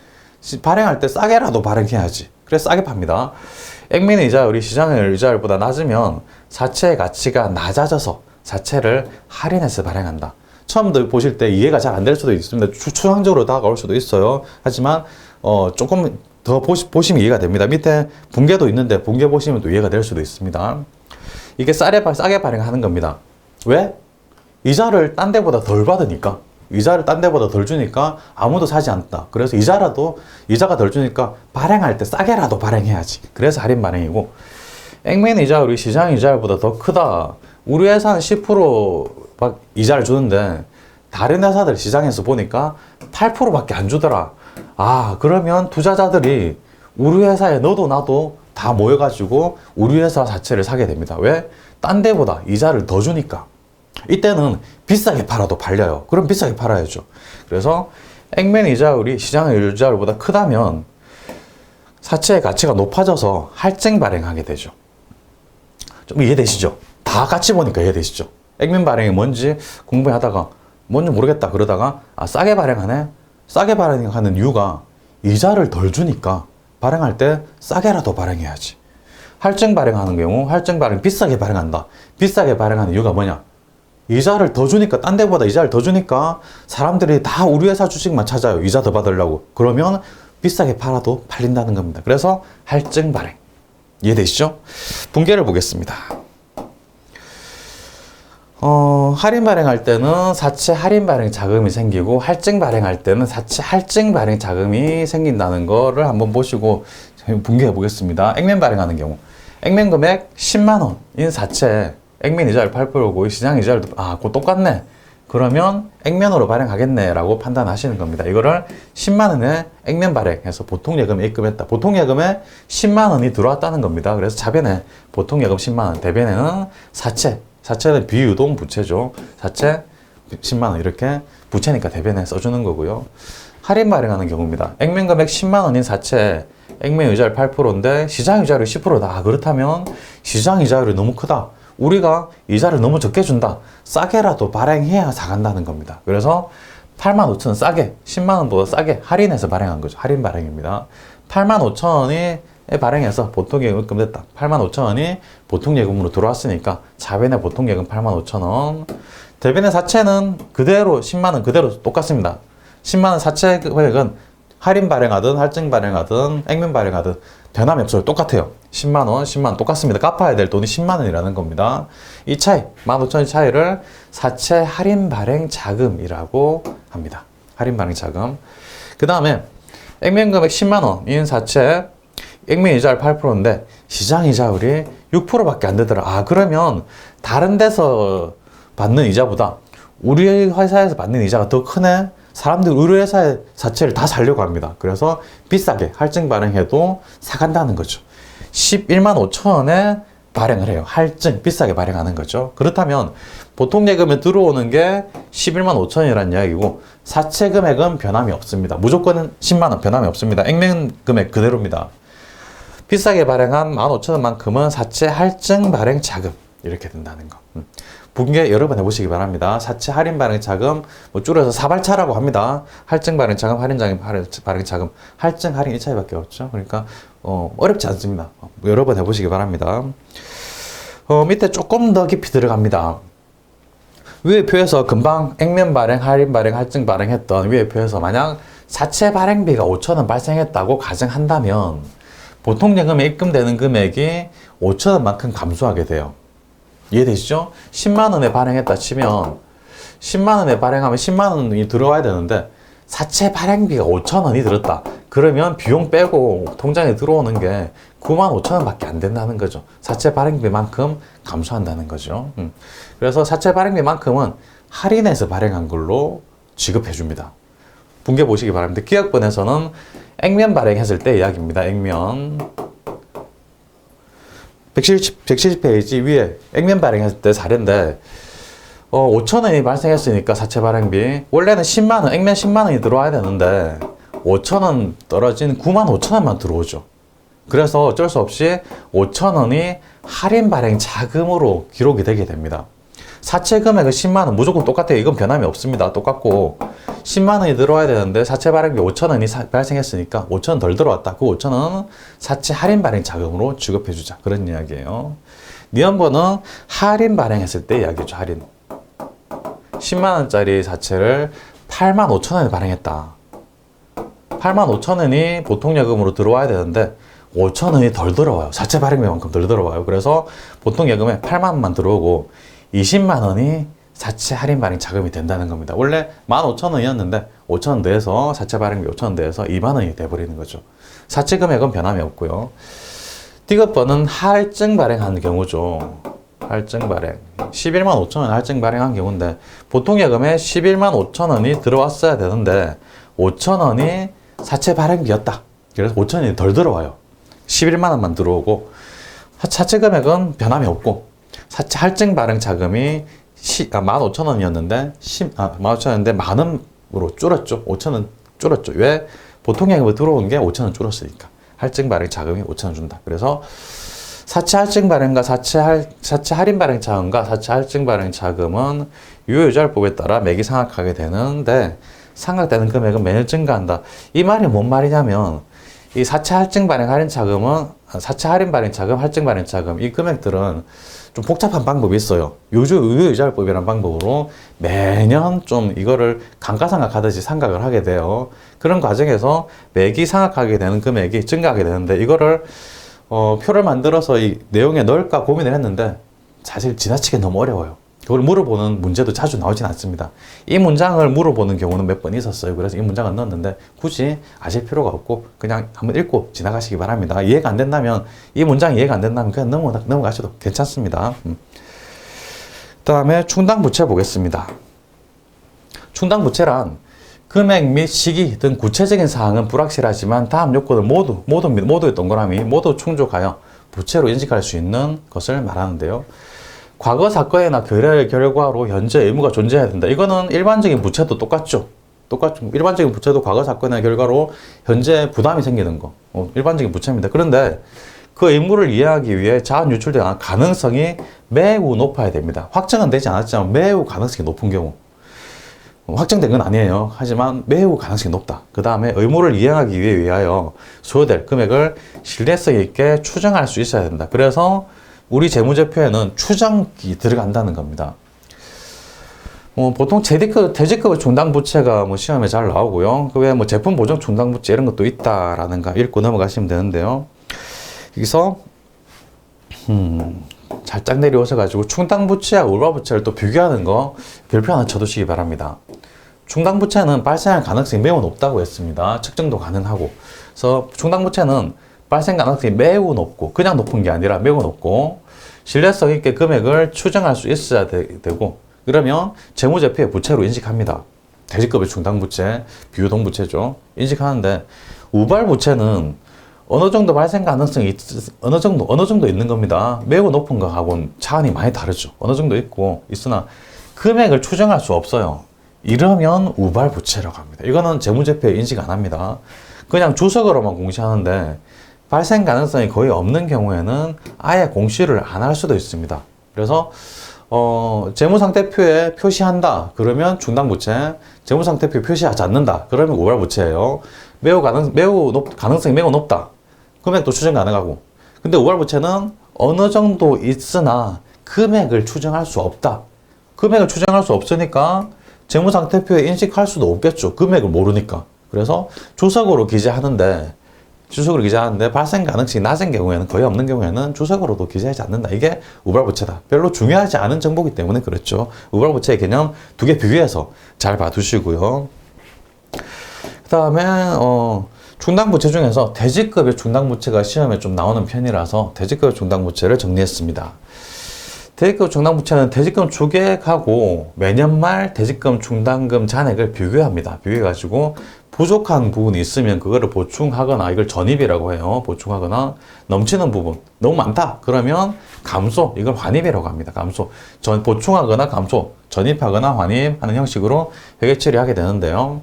발행할 때 싸게라도 발행해야지. 그래서 싸게 팝니다. 액면 이자율이 시장 이자율보다 낮으면 사채의 가치가 낮아져서 사채를 할인해서 발행한다. 처음 보실 때 이해가 잘 안 될 수도 있습니다. 추상적으로 다가올 수도 있어요. 하지만 조금 더 보시면 이해가 됩니다. 밑에 분계도 있는데 분계 보시면 또 이해가 될 수도 있습니다. 이게 싸게 발행하는 겁니다. 왜? 이자를 딴 데보다 덜 받으니까. 이자를 딴 데보다 덜 주니까 아무도 사지 않다. 그래서 이자가 덜 주니까 발행할 때 싸게라도 발행해야지. 그래서 할인 발행이고, 액면 이자율이 시장 이자율보다 더 크다. 우리 회사는 10% 이자를 주는데 다른 회사들 시장에서 보니까 8%밖에 안 주더라. 그러면 투자자들이 우리 회사에 너도 나도 다 모여가지고 우리 회사 자체를 사게 됩니다. 왜? 딴 데보다 이자를 더 주니까. 이때는 비싸게 팔아도 팔려요. 그럼 비싸게 팔아야죠. 그래서 액면 이자율이 시장 이자율보다 크다면 사채의 가치가 높아져서 할증 발행하게 되죠. 좀 이해되시죠? 다 다 같이 보니까 이해되시죠? 액면 발행이 뭔지 공부하다가 뭔지 모르겠다 그러다가 싸게 발행하네? 싸게 발행하는 이유가 이자를 덜 주니까 발행할 때 싸게라도 발행해야지. 할증 발행하는 경우 할증 발행 비싸게 발행한다. 비싸게 발행하는 이유가 뭐냐? 이자를 더 주니까, 딴 데보다 이자를 더 주니까 사람들이 다 우리 회사 주식만 찾아요. 이자 더 받으려고. 그러면 비싸게 팔아도 팔린다는 겁니다. 그래서 할증 발행. 이해되시죠? 분계를 보겠습니다. 할인 발행할 때는 사채 할인 발행 자금이 생기고, 할증 발행할 때는 사채 할증 발행 자금이 생긴다는 거를 한번 보시고 분개해 보겠습니다. 액면 발행하는 경우. 액면 금액 10만원인 사채, 액면 이자율 8%고 시장 이자율도 그거 똑같네. 그러면 액면으로 발행하겠네 라고 판단하시는 겁니다. 이거를 10만원에 액면 발행해서 보통예금에 입금했다. 보통예금에 10만원이 들어왔다는 겁니다. 그래서 자변에 보통예금 10만원, 대변에는 사채는 비유동 부채죠. 사채 10만원 이렇게 부채니까 대변에 써주는 거고요. 할인 발행하는 경우입니다. 액면 금액 10만원인 사채, 액면 이자율 8%인데 시장 이자율이 10%다. 그렇다면 시장 이자율이 너무 크다. 우리가 이자를 너무 적게 준다. 싸게라도 발행해야 사간다는 겁니다. 그래서 85,000원 싸게, 10만원보다 싸게 할인해서 발행한 거죠. 할인 발행입니다. 85,000원이 발행해서 보통예금 입금됐다. 85,000원이 보통예금으로 들어왔으니까 자변의 보통예금 85,000원. 대변의 사채는 그대로 10만원 그대로 똑같습니다. 10만원 사채 금액은 할인 발행하든 할증 발행하든 액면 발행하든 변함이 없어요. 똑같아요. 10만원, 10만원 똑같습니다. 갚아야 될 돈이 10만원이라는 겁니다. 이 차이, 15,000원 차이를 사채 할인 발행 자금이라고 합니다. 할인 발행 자금. 그 다음에 액면 금액 10만원인 사채, 액면 이자율 8%인데 시장 이자율이 6%밖에 안 되더라. 그러면 다른 데서 받는 이자보다 우리 회사에서 받는 이자가 더 크네? 사람들이 우리 회사의 사채를 다 살려고 합니다. 그래서 비싸게 할증 발행해도 사간다는 거죠. 11만 5천원에 발행을 해요. 할증, 비싸게 발행하는 거죠. 그렇다면 보통 예금에 들어오는 게 11만 5천원이라는 이야기고, 사채 금액은 변함이 없습니다. 무조건 10만원 변함이 없습니다. 액면 금액 그대로입니다. 비싸게 발행한 15,000원만큼은 사채 할증 발행 자금 이렇게 된다는 거. 분개 여러 번 해보시기 바랍니다. 사채 할인 발행 자금, 줄여서 사발차라고 합니다. 할증 발행 자금, 할인 발행 자금, 할증 할인 이 차이밖에 없죠. 그러니까 어렵지 않습니다. 여러 번 해보시기 바랍니다. 밑에 조금 더 깊이 들어갑니다. 위의 표에서 금방 액면 발행, 할인 발행, 할증 발행했던 위의 표에서 만약 사채 발행비가 5,000원 발생했다고 가정한다면 보통 예금에 입금되는 금액이 5,000원만큼 감소하게 돼요. 이해되시죠? 10만원에 발행했다 치면 10만원에 발행하면 10만원이 들어와야 되는데 사채 발행비가 5,000원이 들었다. 그러면 비용 빼고 통장에 들어오는 게 95,000원밖에 안 된다는 거죠. 사채 발행비만큼 감소한다는 거죠. 그래서 사채 발행비만큼은 할인해서 발행한 걸로 지급해 줍니다. 분개 보시기 바랍니다. 기억본에서는 액면 발행했을 때 이야기입니다. 액면 170페이지 위에 액면 발행했을 때 사례인데 5,000원이 발생했으니까 사채 발행비 원래는 10만원, 액면 10만원이 들어와야 되는데 5,000원 떨어진 95,000원만 들어오죠. 그래서 어쩔 수 없이 5,000원이 할인 발행 자금으로 기록이 되게 됩니다. 사채 금액은 10만원 무조건 똑같아요. 이건 변함이 없습니다. 똑같고 10만원이 들어와야 되는데 사채 발행비 5,000원이 발생했으니까 5,000원 덜 들어왔다. 그 5,000원은 사채 할인 발행 자금으로 지급해주자. 그런 이야기예요. 니은번은 할인 발행했을 때 이야기죠. 할인. 10만원짜리 사채를 85,000원에 발행했다. 85,000원이 보통예금으로 들어와야 되는데 5,000원이 덜 들어와요. 사채 발행비만큼 덜 들어와요. 그래서 보통예금에 8만원만 들어오고 20만원이 사채 할인 발행 자금이 된다는 겁니다. 원래 15,000원이었는데 5,000원 더해서 사채 발행비 5,000원 더해서 2만원이 돼버리는 거죠. 사채 금액은 변함이 없고요. 디귿번은 할증 발행하는 경우죠. 할증 발행 11만 5천원 할증 발행한 경우인데 보통 예금에 11만 5천원이 들어왔어야 되는데 5천원이 사채 발행비였다. 그래서 5천원이 덜 들어와요. 11만 원만 들어오고 사채 금액은 변함이 없고 사채 할증 발행 자금이 15,000원이었는데 15,000원인데 만원으로 줄었죠. 5천원 줄었죠. 왜? 보통 예금에 들어온 게 5천원 줄었으니까 할증 발행 자금이 5천원 준다. 그래서 사채 할증 발행과 사채 할인 발행 차금과 사채 할증 발행 차금은 유효유지법에 따라 매기 상각하게 되는데 상각되는 금액은 매년 증가한다. 이 말이 뭔 말이냐면 이 사채 할증 발행 할인 차금은 사채 할인 발행 차금, 할증 발행 차금 이 금액들은 좀 복잡한 방법이 있어요. 유효유지법이라는 방법으로 매년 좀 이거를 감가상각하듯이 상각을 하게 돼요. 그런 과정에서 매기 상각하게 되는 금액이 증가하게 되는데 이거를 표를 만들어서 이 내용에 넣을까 고민을 했는데 사실 지나치게 너무 어려워요. 그걸 물어보는 문제도 자주 나오진 않습니다. 이 문장을 물어보는 경우는 몇 번 있었어요. 그래서 이 문장을 넣었는데 굳이 아실 필요가 없고 그냥 한번 읽고 지나가시기 바랍니다. 이해가 안 된다면 이 문장이 이해가 안 된다면 그냥 넘어가셔도 괜찮습니다. 그 다음에 충당부채 보겠습니다. 충당부채란 금액 및 시기 등 구체적인 사항은 불확실하지만 다음 요건을 모두의 동그라미 모두 충족하여 부채로 인식할 수 있는 것을 말하는데요. 과거 사건이나 거래 결과로 현재 의무가 존재해야 된다. 이거는 일반적인 부채도 똑같죠. 일반적인 부채도 과거 사건이나 결과로 현재 부담이 생기는 거. 일반적인 부채입니다. 그런데 그 의무를 이해하기 위해 자원 유출될 가능성이 매우 높아야 됩니다. 확정은 되지 않았지만 매우 가능성이 높은 경우. 확정된 건 아니에요. 하지만 매우 가능성이 높다. 그 다음에 의무를 이행하기 위하여 소요될 금액을 신뢰성 있게 추정할 수 있어야 된다. 그래서 우리 재무제표에는 추정이 들어간다는 겁니다. 보통 퇴직급 충당부채가 시험에 잘 나오고요. 그 외에 제품 보정 충당부채 이런 것도 있다라는 거 읽고 넘어가시면 되는데요. 여기서 살짝 내려오셔가지고 충당부채와 울바부채를 또 비교하는 거 별표 하나 쳐두시기 바랍니다. 충당부채는 발생할 가능성이 매우 높다고 했습니다. 측정도 가능하고. 그래서 충당부채는 발생 가능성이 매우 높고 그냥 높은 게 아니라 매우 높고 신뢰성 있게 금액을 추정할 수 있어야 되고 그러면 재무제표의 부채로 인식합니다. 퇴직급의 충당부채, 비유동부채죠. 인식하는데 우발부채는 어느 정도 발생 가능성이 어느 정도 있는 겁니다. 매우 높은 거하고는 차원이 많이 다르죠. 어느 정도 있으나 금액을 추정할 수 없어요. 이러면 우발부채라고 합니다. 이거는 재무제표에 인식 안 합니다. 그냥 주석으로만 공시하는데 발생 가능성이 거의 없는 경우에는 아예 공시를 안 할 수도 있습니다. 그래서 재무상태표에 표시한다. 그러면 충당부채, 재무상태표에 표시하지 않는다. 그러면 우발부채예요. 가능성이 매우 높다. 금액도 추정 가능하고. 근데 우발부채는 어느 정도 있으나 금액을 추정할 수 없다. 금액을 추정할 수 없으니까 재무상태표에 인식할 수도 없겠죠. 금액을 모르니까. 그래서 주석으로 기재하는데 발생 가능성이 낮은 경우에는 거의 없는 경우에는 주석으로도 기재하지 않는다. 이게 우발부채다. 별로 중요하지 않은 정보이기 때문에 그렇죠. 우발부채의 개념 두 개 비교해서 잘 봐두시고요. 그 다음에 충당부채 중에서 퇴직급의 충당부채가 시험에 좀 나오는 편이라서 퇴직급의 충당부채를 정리했습니다. 퇴직금 충당부채는 퇴직금 추계액하고 매년 말 퇴직금 충당금 잔액을 비교합니다. 비교해가지고 부족한 부분이 있으면 그거를 보충하거나 이걸 전입이라고 해요. 보충하거나 넘치는 부분 너무 많다 그러면 감소 이걸 환입이라고 합니다. 감소 보충하거나 감소 전입하거나 환입하는 형식으로 회계 처리하게 되는데요.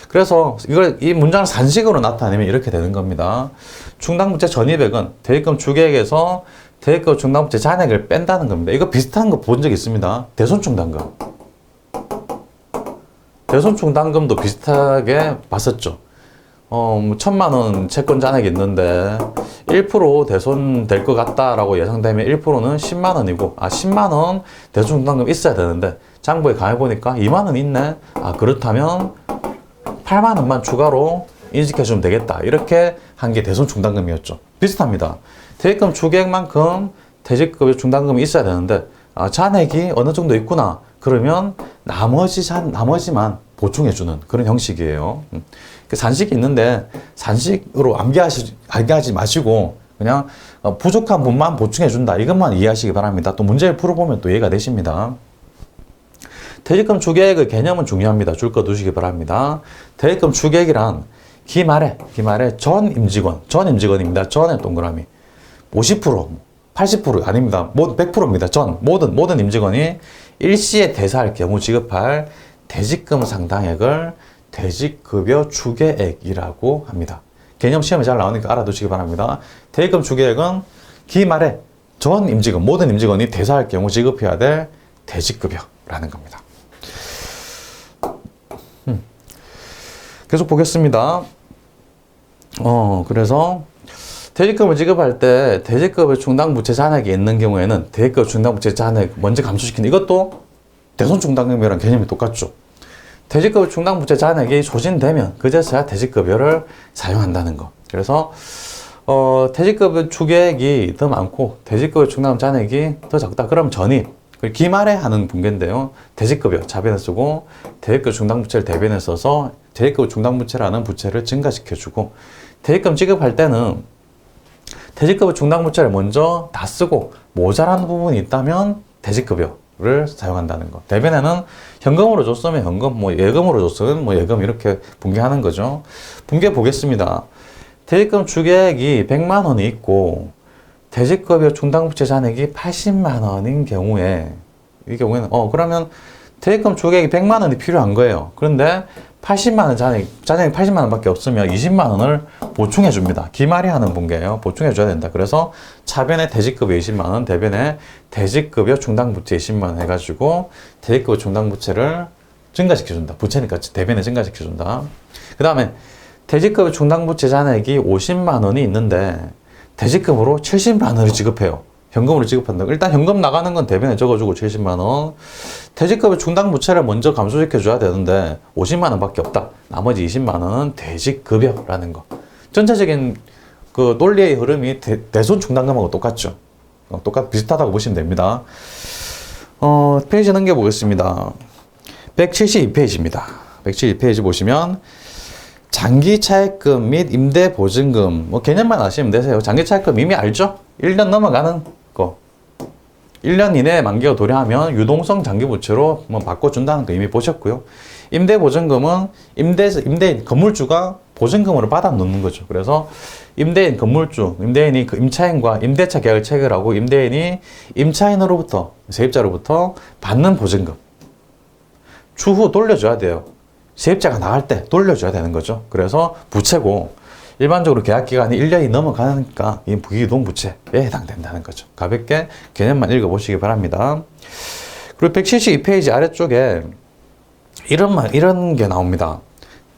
그래서 이 문장을 산식으로 나타내면 이렇게 되는 겁니다. 충당부채 전입액은 퇴직금 추계액에서 퇴직금 충당부채 잔액을 뺀다는 겁니다. 이거 비슷한 거 본 적 있습니다. 대손충당금. 대손충당금도 비슷하게 봤었죠. 1,000만 원 채권 잔액이 있는데 1% 대손될 것 같다라고 예상되면 1%는 10만 원이고 10만 원 대손충당금 있어야 되는데 장부에 가해보니까 2만 원 있네. 그렇다면 8만 원만 추가로 인식해주면 되겠다. 이렇게 한 게 대손충당금이었죠. 비슷합니다. 퇴직금 추계액만큼 퇴직급의 충당금이 있어야 되는데 잔액이 어느 정도 있구나. 그러면 나머지만 보충해주는 그런 형식이에요. 산식이 있는데 산식으로 암기하지 마시고 그냥 부족한 부분만 보충해준다. 이것만 이해하시기 바랍니다. 또 문제를 풀어보면 또 이해가 되십니다. 퇴직금 추계액의 개념은 중요합니다. 줄 거 두시기 바랍니다. 퇴직금 추계액이란 기말에 전 임직원입니다. 전의 동그라미 50%, 80% 아닙니다. 100%입니다. 모든 임직원이 일시에 대사할 경우 지급할 퇴직금 상당액을 퇴직급여 추계액이라고 합니다. 개념 시험에 잘 나오니까 알아두시기 바랍니다. 퇴직금 추계액은 기말에 전 임직원, 모든 임직원이 퇴사할 경우 지급해야 될 퇴직급여라는 겁니다. 계속 보겠습니다. 그래서 퇴직금을 지급할 때 퇴직급여 충당부채 잔액이 있는 경우에는 퇴직급 충당부채 잔액 먼저 감소시키는, 이것도 대손충당금이랑 개념이 똑같죠. 퇴직급여 충당부채 잔액이 소진되면 그제서야 퇴직급여를 사용한다는 거. 그래서 퇴직급여 추계액이 더 많고 퇴직급여 충당 잔액이 더 적다. 그럼 전입, 기말에 하는 분계인데요. 퇴직급여 자변에 쓰고 퇴직급여 충당부채를 대변에 써서 퇴직급여 충당부채라는 부채를 증가시켜주고, 퇴직금 지급할 때는 퇴직급여 충당부채를 먼저 다 쓰고 모자란 부분이 있다면 퇴직급여를 사용한다는 거. 대변에는 현금으로 줬으면 현금, 뭐 예금으로 줬으면 뭐 예금, 이렇게 분계하는 거죠. 분계 보겠습니다. 퇴직금 추계액이 100만 원이 있고 퇴직급여 충당부채 잔액이 80만 원인 경우에, 이 경우에는 그러면 퇴직금 추계액이 100만 원이 필요한 거예요. 그런데 80만 원 잔액이 80만 원밖에 없으면 20만 원을 보충해 줍니다. 기말이 하는 분계예요. 보충해 줘야 된다. 그래서 차변에 퇴직급여 20만 원, 대변에 퇴직급여 충당부채 20만 원 해가지고 퇴직급여 충당부채를 증가시켜 준다. 부채니까 대변에 증가시켜 준다. 그 다음에 퇴직급여 충당부채 잔액이 50만 원이 있는데 퇴직금으로 70만 원을 지급해요. 현금으로 지급한다. 일단 현금 나가는 건 대변에 적어주고 70만 원. 퇴직급여 충당부채를 먼저 감소시켜줘야 되는데 50만 원밖에 없다. 나머지 20만 원은 퇴직급여라는 거. 전체적인 그 논리의 흐름이 대손 충당금하고 똑같죠. 비슷하다고 보시면 됩니다. 페이지 넘겨보겠습니다. 172페이지입니다. 172페이지 보시면 장기차액금 및 임대보증금, 뭐 개념만 아시면 되세요. 장기차액금 이미 알죠? 1년 넘어가는 거. 1년 이내에 만기가 도래하면 유동성 장기부채로 뭐 바꿔준다는 거 이미 보셨고요. 임대보증금은 임대인, 건물주가 보증금으로 받아 놓는 거죠. 그래서 임대인, 건물주, 임대인이 그 임차인과 임대차 계약을 체결하고 임대인이 임차인으로부터, 세입자로부터 받는 보증금. 추후 돌려줘야 돼요. 세입자가 나갈 때 돌려줘야 되는 거죠. 그래서 부채고, 일반적으로 계약기간이 1년이 넘어가니까 이 부기유동부채에 해당된다는 거죠. 가볍게 개념만 읽어보시기 바랍니다. 그리고 172페이지 아래쪽에 이런 게 나옵니다.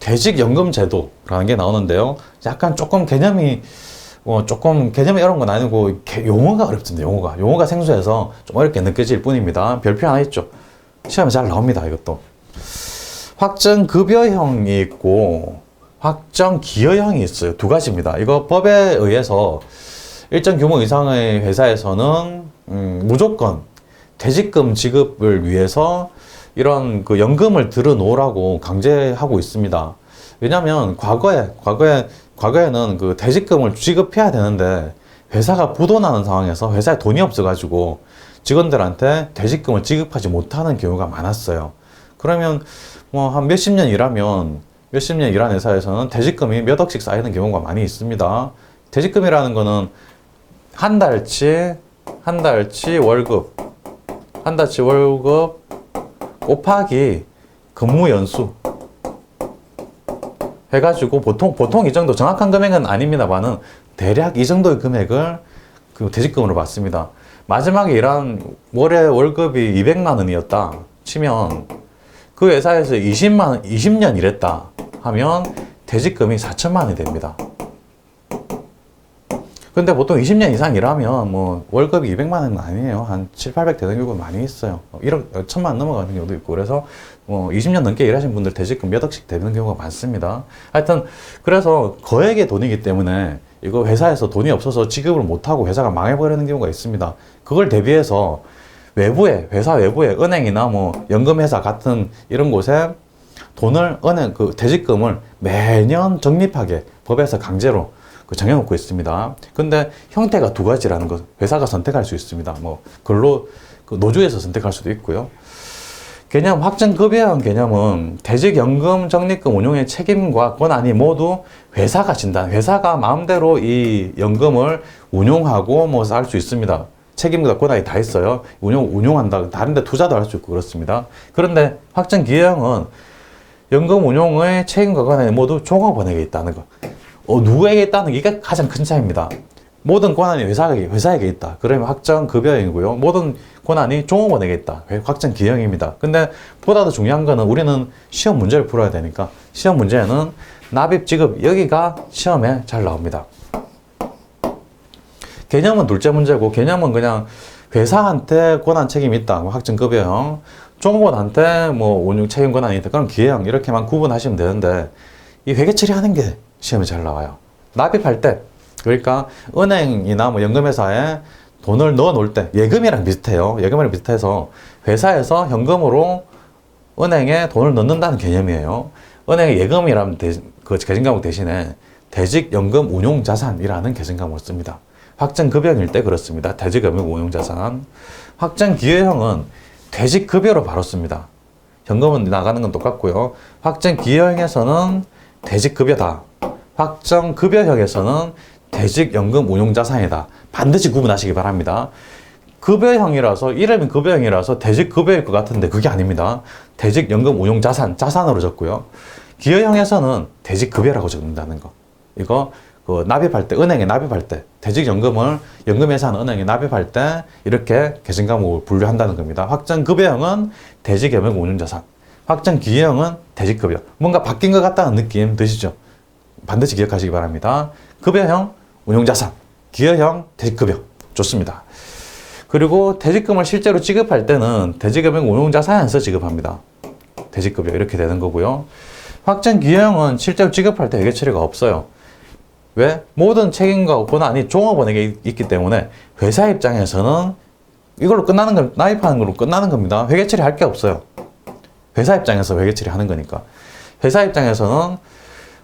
퇴직연금제도라는 게 나오는데요. 약간 조금 개념이 어려운 건 아니고 용어가 어렵던데, 용어가 생소해서 좀 어렵게 느껴질 뿐입니다. 별표 하나 있죠. 시험에 잘 나옵니다. 이것도 확정급여형이 있고 확정기여형이 있어요. 두 가지입니다. 이거 법에 의해서 일정 규모 이상의 회사에서는 무조건 퇴직금 지급을 위해서 이런 그 연금을 들어 놓으라고 강제하고 있습니다. 왜냐하면 과거에는 그 퇴직금을 지급해야 되는데 회사가 부도나는 상황에서 회사에 돈이 없어가지고 직원들한테 퇴직금을 지급하지 못하는 경우가 많았어요. 그러면 뭐 한 몇십 년 일한 회사에서는 퇴직금이 몇 억씩 쌓이는 경우가 많이 있습니다. 퇴직금이라는 거는 한 달치 월급 곱하기 근무 연수 해가지고 보통 이 정도, 정확한 금액은 아닙니다만은 대략 이 정도의 금액을 그 퇴직금으로 받습니다. 마지막에 일한 월에 월급이 200만 원이었다 치면 그 회사에서 20년 일했다 하면 퇴직금이 4천만 원이 됩니다. 근데 보통 20년 이상 일하면 뭐 월급이 200만 원은 아니에요. 한 7, 800 되는 경우가 많이 있어요. 1억, 1천만 원 넘어가는 경우도 있고. 그래서 뭐 20년 넘게 일하신 분들 퇴직금 몇 억씩 되는 경우가 많습니다. 하여튼 그래서 거액의 돈이기 때문에 이거 회사에서 돈이 없어서 지급을 못하고 회사가 망해버리는 경우가 있습니다. 그걸 대비해서 회사 외부에 은행이나 뭐 연금회사 같은 이런 곳에 퇴직금을 매년 적립하게 법에서 강제로 정해놓고 있습니다. 근데 형태가 두 가지라는 것, 회사가 선택할 수 있습니다. 뭐 노조에서 선택할 수도 있고요. 개념, 확정급여형 개념은 퇴직연금 적립금 운용의 책임과 권한이 모두 회사가 진다. 회사가 마음대로 이 연금을 운용하고 뭐 할 수 있습니다. 책임과 권한이 다 있어요. 운용한다. 다른 데 투자도 할 수 있고 그렇습니다. 그런데 확정기여형은 연금 운용의 책임과 권한이 모두 종업원에게 있다는 거. 누구에게 있다는 게 가장 큰 차이입니다. 모든 권한이 회사에게 있다. 그러면 확정급여형이고요. 모든 권한이 종업원에게 있다. 확정기여형입니다. 근데 보다 더 중요한 거는 우리는 시험 문제를 풀어야 되니까 시험 문제는 납입, 지급 여기가 시험에 잘 나옵니다. 개념은 둘째 문제고 개념은 그냥 회사한테 권한 책임이 있다. 확정급여형. 종업원한테 뭐 운용 책임 권한이 있다. 그럼 기여형 이렇게만 구분하시면 되는데 이 회계 처리하는 게 시험에 잘 나와요. 납입할 때 그러니까 은행이나 뭐 연금회사에 돈을 넣어 놓을 때 예금이랑 비슷해요. 예금이랑 비슷해서 회사에서 현금으로 은행에 돈을 넣는다는 개념이에요. 은행의 예금이라는 그 계층과목 대신에 대직연금 운용자산이라는 계층과목을 씁니다. 확정급여형일 때 그렇습니다. 대직연금 운용자산. 확정기여형은 대직급여로 바로 씁니다. 현금은 나가는 건 똑같고요. 확정기여형에서는 대직급여다. 확정급여형에서는 대직연금 운용자산이다. 반드시 구분하시기 바랍니다. 급여형이라서 이름이 급여형이라서 대직급여일 것 같은데 그게 아닙니다. 대직연금 운용자산, 자산으로 적고요. 기여형에서는 대직급여라고 적는다는 거. 이거 그 납입할 때, 은행에 납입할 때, 대직연금을 연금회사는 은행에 납입할 때 이렇게 계층과목을 분류한다는 겁니다. 확정급여형은 대직연금 운용자산, 확정기여형은 대직급여. 뭔가 바뀐 것 같다는 느낌 드시죠? 반드시 기억하시기 바랍니다. 급여형 운용자산, 기여형 대직급여. 좋습니다. 그리고 대직금을 실제로 지급할 때는 대직연금 운용자산에서 지급합니다. 대직급여 이렇게 되는 거고요. 확정기여형은 실제로 지급할 때 회계 처리가 없어요. 왜? 모든 책임과 권한이 종업원에게 있기 때문에 회사 입장에서는 이걸로 끝나는 건 납입하는 걸로 끝나는 겁니다. 회계 처리할 게 없어요. 회사 입장에서 회계 처리하는 거니까. 회사 입장에서는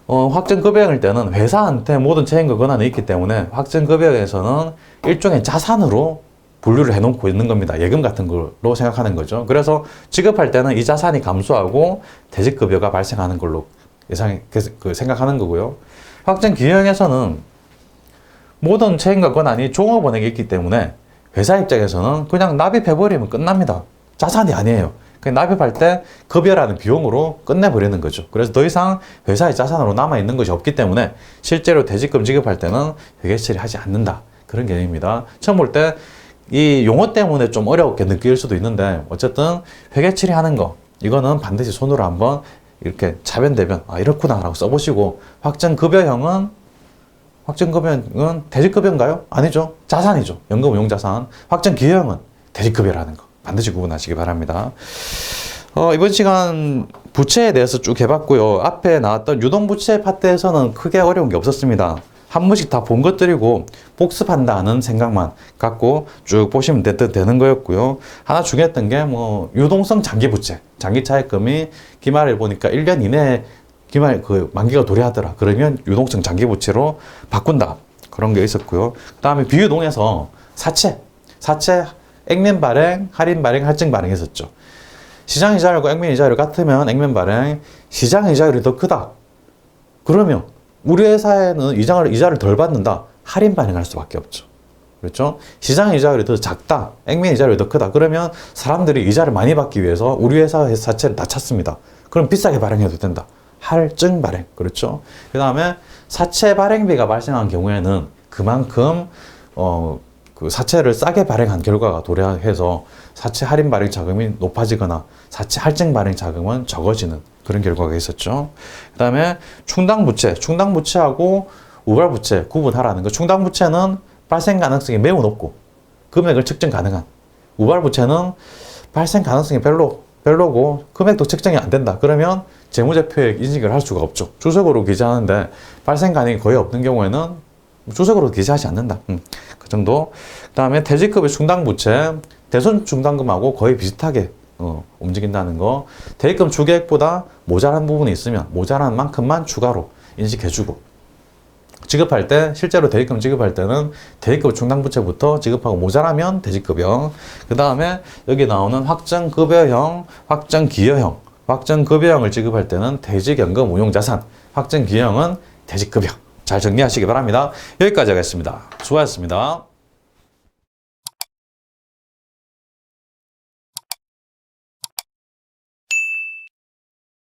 확정급여형일 때는 회사한테 모든 책임과 권한이 있기 때문에 확정급여형에서는 일종의 자산으로 분류를 해놓고 있는 겁니다. 예금 같은 걸로 생각하는 거죠. 그래서 지급할 때는 이 자산이 감소하고 대직급여가 발생하는 걸로 생각하는 거고요. 확정기여형에서는 모든 책임과 권한이 종업원에게 있기 때문에 회사 입장에서는 그냥 납입해버리면 끝납니다. 자산이 아니에요. 그냥 납입할 때 급여라는 비용으로 끝내버리는 거죠. 그래서 더 이상 회사의 자산으로 남아있는 것이 없기 때문에 실제로 대직금 지급할 때는 회계 처리하지 않는다. 그런 개념입니다. 처음 볼 때 이 용어 때문에 좀 어렵게 느낄 수도 있는데 어쨌든 회계 처리하는 거 이거는 반드시 손으로 한번 이렇게 차변대변 이렇구나 라고 써보시고 확정급여형은 대직급여인가요? 아니죠. 자산이죠. 연금운용자산. 확정기여형은 대직급여라는 거 반드시 구분하시기 바랍니다. 이번 시간 부채에 대해서 쭉 해봤고요. 앞에 나왔던 유동부채 파트에서는 크게 어려운 게 없었습니다. 한 번씩 다 본 것들이고 복습한다는 생각만 갖고 쭉 보시면 되는 거였고요. 하나 중요했던 게 뭐 유동성 장기부채, 장기차입금이 기말을 보니까 1년 이내에 기말 그 만기가 도래하더라. 그러면 유동성 장기부채로 바꾼다. 그런 게 있었고요. 그 다음에 비유동에서 사채, 액면 발행, 할인 발행, 할증 발행 했었죠. 시장 이자율과 액면 이자율이 같으면 액면 발행, 시장 이자율이 더 크다. 그러면 우리 회사에는 이자를 덜 받는다. 할인 발행할 수밖에 없죠. 그렇죠? 시장 이자율이 더 작다. 액면 이자율이 더 크다. 그러면 사람들이 이자를 많이 받기 위해서 우리 회사의 사채를 다 찾습니다. 그럼 비싸게 발행해도 된다. 할증 발행. 그렇죠? 그 다음에 사채 발행비가 발생한 경우에는 그만큼 그 사채를 싸게 발행한 결과가 도래해서 사채 할인 발행 자금이 높아지거나 사채 할증 발행 자금은 적어지는 그런 결과가 있었죠. 그 다음에 충당부채하고 우발부채 구분하라는 거. 충당부채는 발생 가능성이 매우 높고 금액을 측정 가능한. 우발부채는 발생 가능성이 별로고 금액도 측정이 안 된다. 그러면 재무제표에 인식을 할 수가 없죠. 주석으로 기재하는데 발생 가능이 거의 없는 경우에는 주석으로 기재하지 않는다. 그 정도. 그 다음에 대직급의 충당부채, 대손 충당금하고 거의 비슷하게 움직인다는 거. 대입금 주계획보다 모자란 부분이 있으면 모자란 만큼만 추가로 인식해주고 지급할 때 실제로 대입금 지급할 때는 대입금 충당부채부터 지급하고 모자라면 대직급여. 그 다음에 여기 나오는 확정급여형, 확정기여형. 확정급여형을 지급할 때는 대직연금 운용자산, 확정기여형은 대직급여. 잘 정리하시기 바랍니다. 여기까지 하겠습니다. 수고하셨습니다.